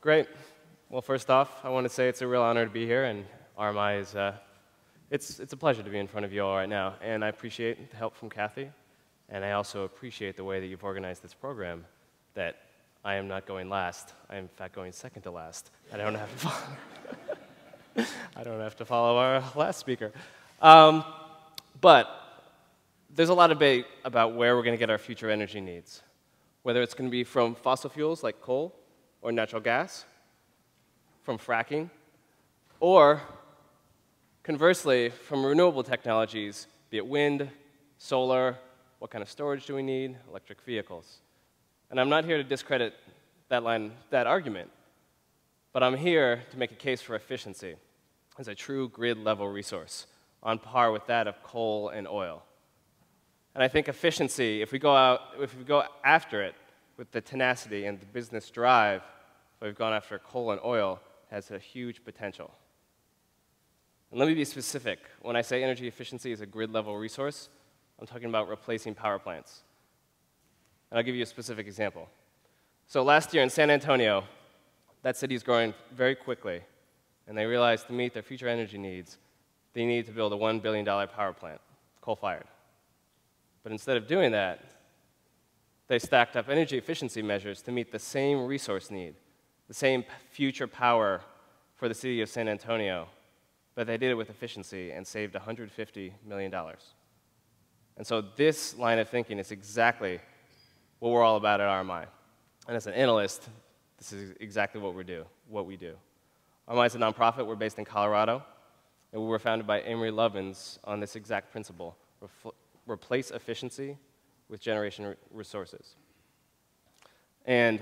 Great. Well, first off, I want to say it's a real honor to be here, and RMI is, it's a pleasure to be in front of you all right now, and I appreciate the help from Kathy, and I also appreciate the way that you've organized this program, that I am not going last. I am, in fact, going second to last. I don't have to follow, I don't have to follow our last speaker. But there's a lot of debate about where we're going to get our future energy needs, whether it's going to be from fossil fuels like coal or natural gas, from fracking, or conversely, from renewable technologies, be it wind, solar, what kind of storage do we need, electric vehicles. And I'm not here to discredit that argument, but I'm here to make a case for efficiency as a true grid-level resource, on par with that of coal and oil. And I think efficiency, if we go after it with the tenacity and the business drive that we've gone after coal and oil, has a huge potential. And let me be specific. When I say energy efficiency is a grid-level resource, I'm talking about replacing power plants. And I'll give you a specific example. So last year in San Antonio, that city is growing very quickly, and they realized to meet their future energy needs, they needed to build a $1 billion power plant, coal-fired. But instead of doing that, they stacked up energy efficiency measures to meet the same resource need, the same future power for the city of San Antonio, but they did it with efficiency and saved $150 million. And so this line of thinking is exactly what we're all about at RMI. And as an analyst, this is exactly what we do. RMI is a nonprofit. We're based in Colorado, and we were founded by Amory Lovins on this exact principle: replace efficiency with generation resources. And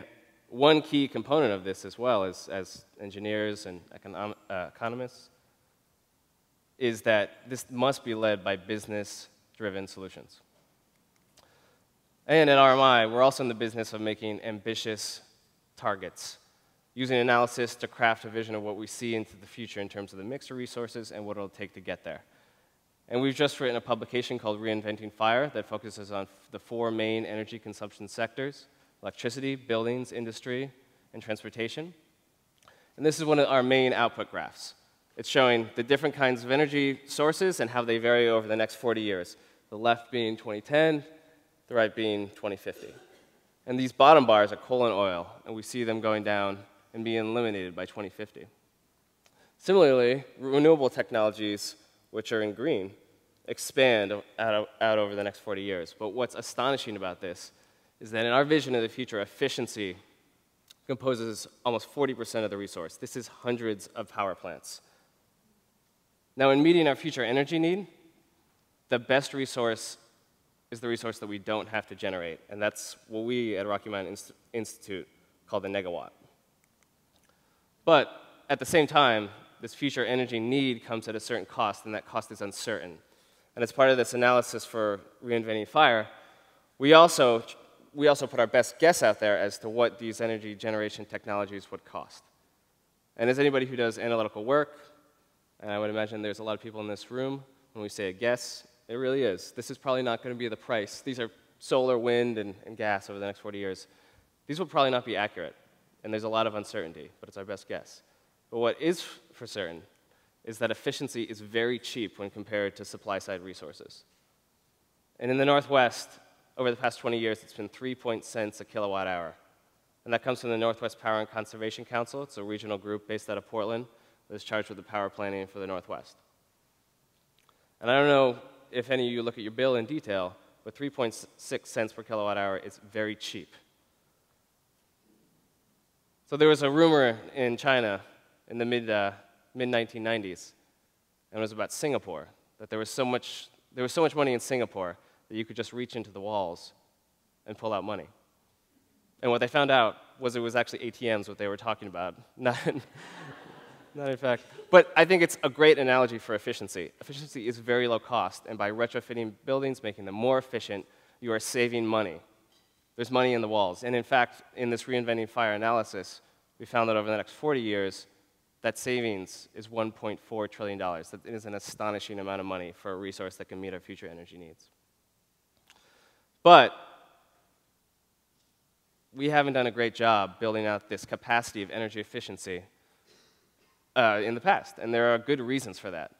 one key component of this as well, as engineers and economists, is that this must be led by business-driven solutions. And at RMI, we're also in the business of making ambitious targets, using analysis to craft a vision of what we see into the future in terms of the mix of resources and what it'll take to get there. And we've just written a publication called Reinventing Fire that focuses on the 4 main energy consumption sectors: electricity, buildings, industry, and transportation. And this is one of our main output graphs. It's showing the different kinds of energy sources and how they vary over the next 40 years, the left being 2010, the right being 2050. And these bottom bars are coal and oil, and we see them going down and being eliminated by 2050. Similarly, renewable technologies, which are in green, expand out over the next 40 years. But what's astonishing about this is that in our vision of the future, efficiency composes almost 40% of the resource. This is hundreds of power plants. Now, in meeting our future energy need, the best resource is the resource that we don't have to generate, and that's what we at Rocky Mountain Institute call the negawatt. But at the same time, this future energy need comes at a certain cost, and that cost is uncertain. And as part of this analysis for Reinventing Fire, we also put our best guess out there as to what these energy generation technologies would cost. And as anybody who does analytical work, and I would imagine there's a lot of people in this room, when we say a guess, it really is. This is probably not going to be the price. These are solar, wind, and gas over the next 40 years. These will probably not be accurate, and there's a lot of uncertainty, but it's our best guess. But what is for certain is that efficiency is very cheap when compared to supply-side resources. And in the Northwest, over the past 20 years, it's been 3 cents a kilowatt hour. And that comes from the Northwest Power and Conservation Council. It's a regional group based out of Portland that is charged with the power planning for the Northwest. And I don't know if any of you look at your bill in detail, but 3.6 cents per kilowatt hour is very cheap. So there was a rumor in China in the mid-1990s, and it was about Singapore, that there was so much money in Singapore that you could just reach into the walls and pull out money. And what they found out was it was actually ATMs what they were talking about, not in fact. But I think it's a great analogy for efficiency. Efficiency is very low cost, and by retrofitting buildings, making them more efficient, you are saving money. There's money in the walls. And in fact, in this Reinventing Fire analysis, we found that over the next 40 years, that savings is $1.4 trillion. That is an astonishing amount of money for a resource that can meet our future energy needs. But we haven't done a great job building out this capacity of energy efficiency in the past, and there are good reasons for that.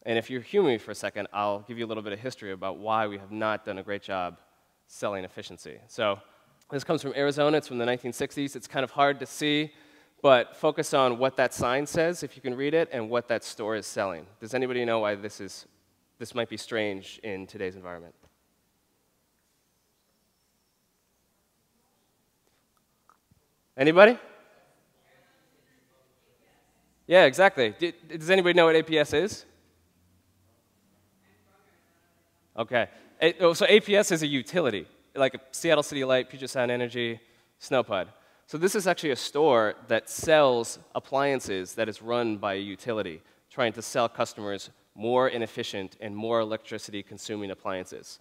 And if you humor me for a second, I'll give you a little bit of history about why we have not done a great job selling efficiency. So this comes from Arizona. It's from the 1960s. It's kind of hard to see, but focus on what that sign says, if you can read it, and what that store is selling. Does anybody know why this might be strange in today's environment? Anybody? Yeah, exactly. Does anybody know what APS is? Okay. So APS is a utility, like a Seattle City Light, Puget Sound Energy, Snowpud. So this is actually a store that sells appliances that is run by a utility, trying to sell customers more inefficient and more electricity-consuming appliances.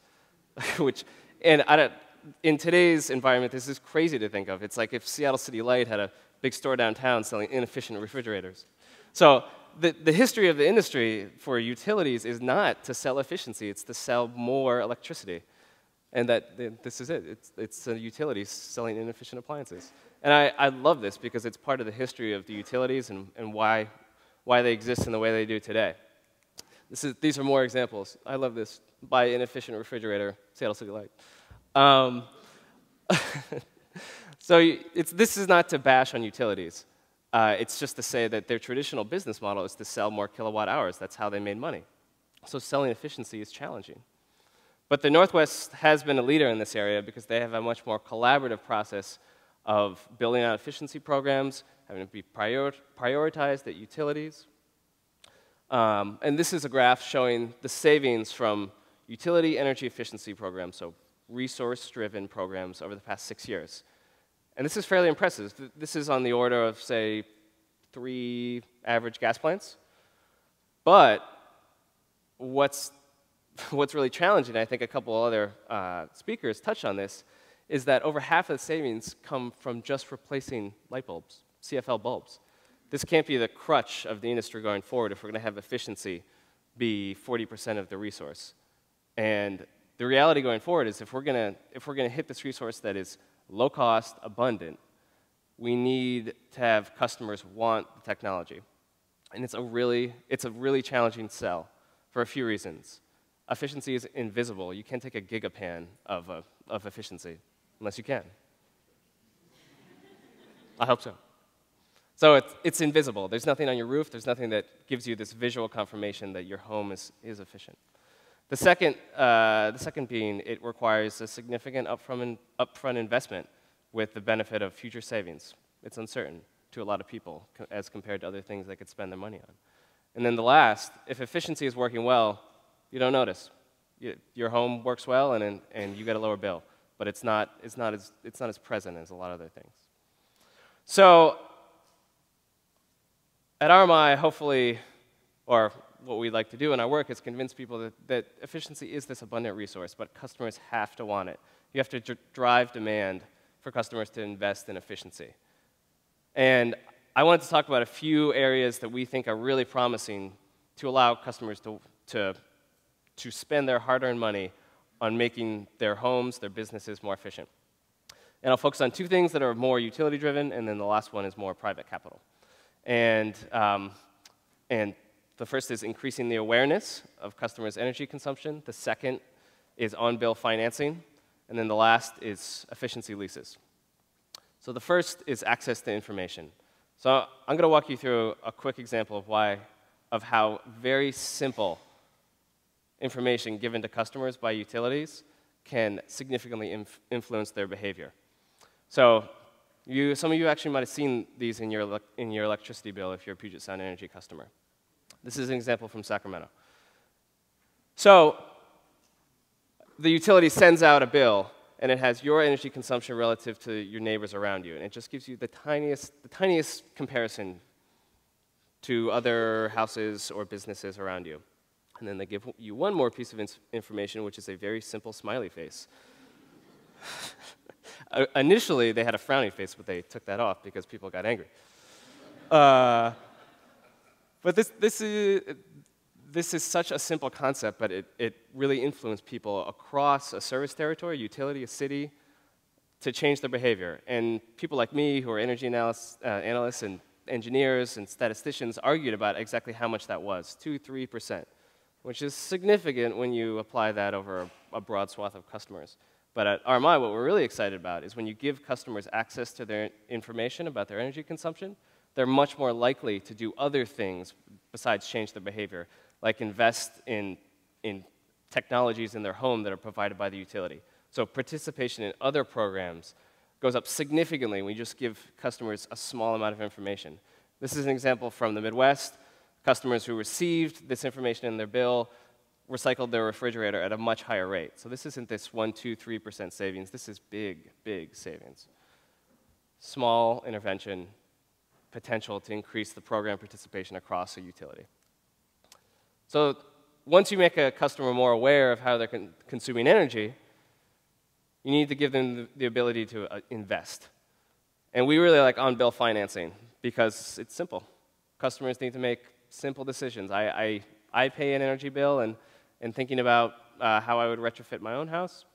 In today's environment, this is crazy to think of. It's like if Seattle City Light had a big store downtown selling inefficient refrigerators. So the history of the industry for utilities is not to sell efficiency, it's to sell more electricity. And this is it. It's a utility selling inefficient appliances. And I love this because it's part of the history of the utilities and why they exist in the way they do today. These are more examples. I love this. Buy inefficient refrigerator, Seattle City Light. So this is not to bash on utilities. It's just to say that their traditional business model is to sell more kilowatt hours. That's how they made money. So selling efficiency is challenging. But the Northwest has been a leader in this area because they have a much more collaborative process of building out efficiency programs, having to be prioritized at utilities. And this is a graph showing the savings from utility energy efficiency programs, so resource-driven programs over the past 6 years. And this is fairly impressive. This is on the order of, say, 3 average gas plants. But what's really challenging, I think a couple other speakers touched on this, is that over half of the savings come from just replacing light bulbs, CFL bulbs. This can't be the crutch of the industry going forward if we're going to have efficiency be 40% of the resource. And the reality going forward is if we're going to hit this resource that is low cost, abundant, we need to have customers want the technology. And it's a really challenging sell for a few reasons. Efficiency is invisible. You can't take a gigapan of efficiency unless you can. I hope so. So it's invisible. There's nothing on your roof. There's nothing that gives you this visual confirmation that your home is efficient. The second being it requires a significant upfront investment with the benefit of future savings. It's uncertain to a lot of people as compared to other things they could spend their money on. And then the last, if efficiency is working well, you don't notice. Your home works well and you get a lower bill, but it's not as present as a lot of other things. So at RMI, hopefully, or what we like to do in our work is convince people that efficiency is this abundant resource, but customers have to want it. You have to drive demand for customers to invest in efficiency. And I wanted to talk about a few areas that we think are really promising to allow customers to spend their hard-earned money on making their homes, their businesses more efficient. And I'll focus on 2 things that are more utility-driven, and then the last one is more private capital. And the first is increasing the awareness of customers' energy consumption. The second is on-bill financing. And then the last is efficiency leases. So the first is access to information. So I'm going to walk you through a quick example of how very simple information given to customers by utilities can significantly influence their behavior. So some of you actually might have seen these in your electricity bill if you're a Puget Sound Energy customer. This is an example from Sacramento. So the utility sends out a bill, and it has your energy consumption relative to your neighbors around you, and it just gives you the tiniest comparison to other houses or businesses around you. And then they give you one more piece of information, which is a very simple smiley face. Initially, they had a frowny face, but they took that off because people got angry. But this is such a simple concept, but it really influenced people across a service territory, utility, a city, to change their behavior. And people like me, who are energy analysts and engineers and statisticians, argued about exactly how much that was, 2–3%, which is significant when you apply that over a broad swath of customers. But at RMI, what we're really excited about is when you give customers access to their information about their energy consumption, they're much more likely to do other things besides change their behavior, like invest in technologies in their home that are provided by the utility. So participation in other programs goes up significantly when you just give customers a small amount of information. This is an example from the Midwest. Customers who received this information in their bill recycled their refrigerator at a much higher rate. So this isn't this 1, 2, 3% savings. This is big, big savings. Small intervention, potential to increase the program participation across a utility. So once you make a customer more aware of how they're consuming energy, you need to give them the ability to invest. And we really like on-bill financing because it's simple. Customers need to make simple decisions. I pay an energy bill, and thinking about how I would retrofit my own house,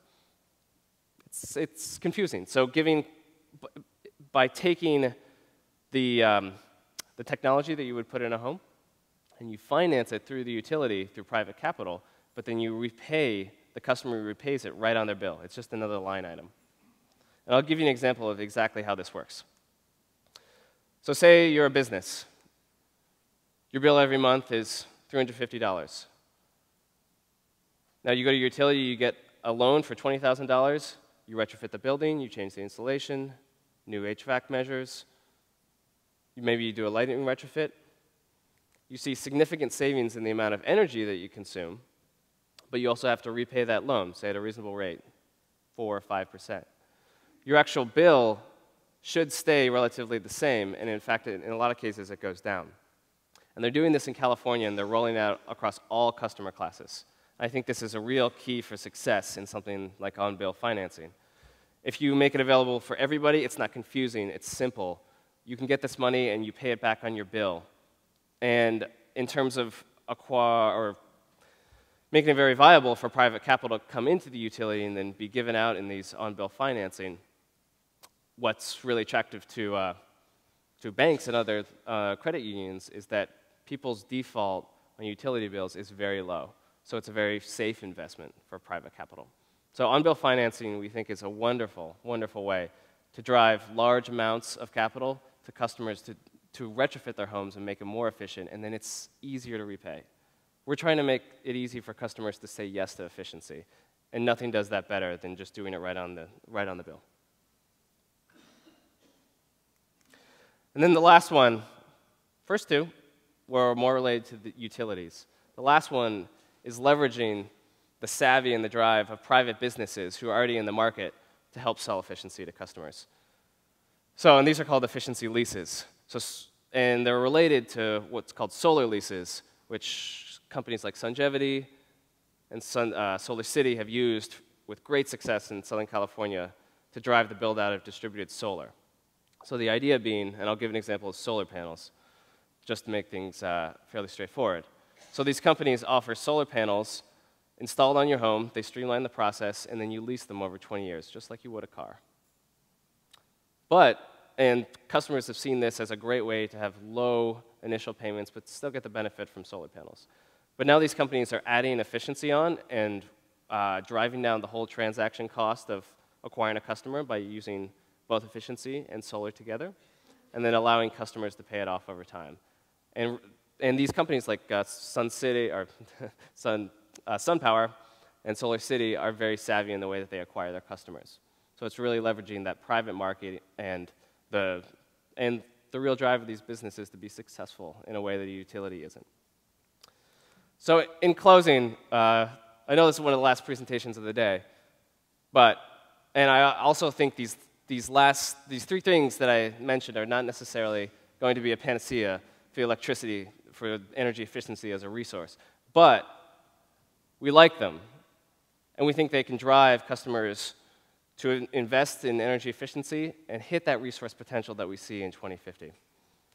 it's confusing. So by taking the technology that you would put in a home, and you finance it through the utility, through private capital, but then you repay, the customer repays it right on their bill. It's just another line item. And I'll give you an example of exactly how this works. So say you're a business. Your bill every month is $350. Now you go to your utility, you get a loan for $20,000, you retrofit the building, you change the insulation, new HVAC measures, maybe you do a lighting retrofit. You see significant savings in the amount of energy that you consume, but you also have to repay that loan, say at a reasonable rate, 4 or 5%. Your actual bill should stay relatively the same, and in fact, in a lot of cases, it goes down. And they're doing this in California, and they're rolling out across all customer classes. I think this is a real key for success in something like on-bill financing. If you make it available for everybody, it's not confusing, it's simple. You can get this money and you pay it back on your bill. And in terms of making it very viable for private capital to come into the utility and then be given out in these on-bill financing, what's really attractive to banks and other credit unions is that people's default on utility bills is very low. So it's a very safe investment for private capital. So on-bill financing, we think, is a wonderful, wonderful way to drive large amounts of capital to customers to retrofit their homes and make them more efficient, and then it's easier to repay. We're trying to make it easy for customers to say yes to efficiency, and nothing does that better than just doing it right on the bill. And then the last one, first two were more related to the utilities. The last one is leveraging the savvy and the drive of private businesses who are already in the market to help sell efficiency to customers. So, and these are called efficiency leases. So, and they're related to what's called solar leases, which companies like Sungevity and Solar City have used with great success in Southern California to drive the build-out of distributed solar. So the idea being, and I'll give an example of solar panels, just to make things fairly straightforward. So these companies offer solar panels installed on your home, they streamline the process, and then you lease them over 20 years, just like you would a car. And customers have seen this as a great way to have low initial payments, but still get the benefit from solar panels. But now these companies are adding efficiency on and driving down the whole transaction cost of acquiring a customer by using both efficiency and solar together, and then allowing customers to pay it off over time. And these companies like SunPower and Solar City are very savvy in the way that they acquire their customers. So it's really leveraging that private market and the real drive of these businesses to be successful in a way that a utility isn't. So in closing, I know this is one of the last presentations of the day, and I also think these three things that I mentioned are not necessarily going to be a panacea for electricity, for energy efficiency as a resource. But we like them, and we think they can drive customers to invest in energy efficiency and hit that resource potential that we see in 2050.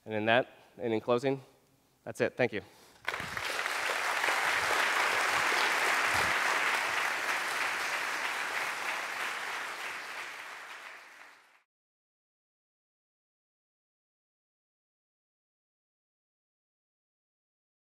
And in closing, that's it. Thank you.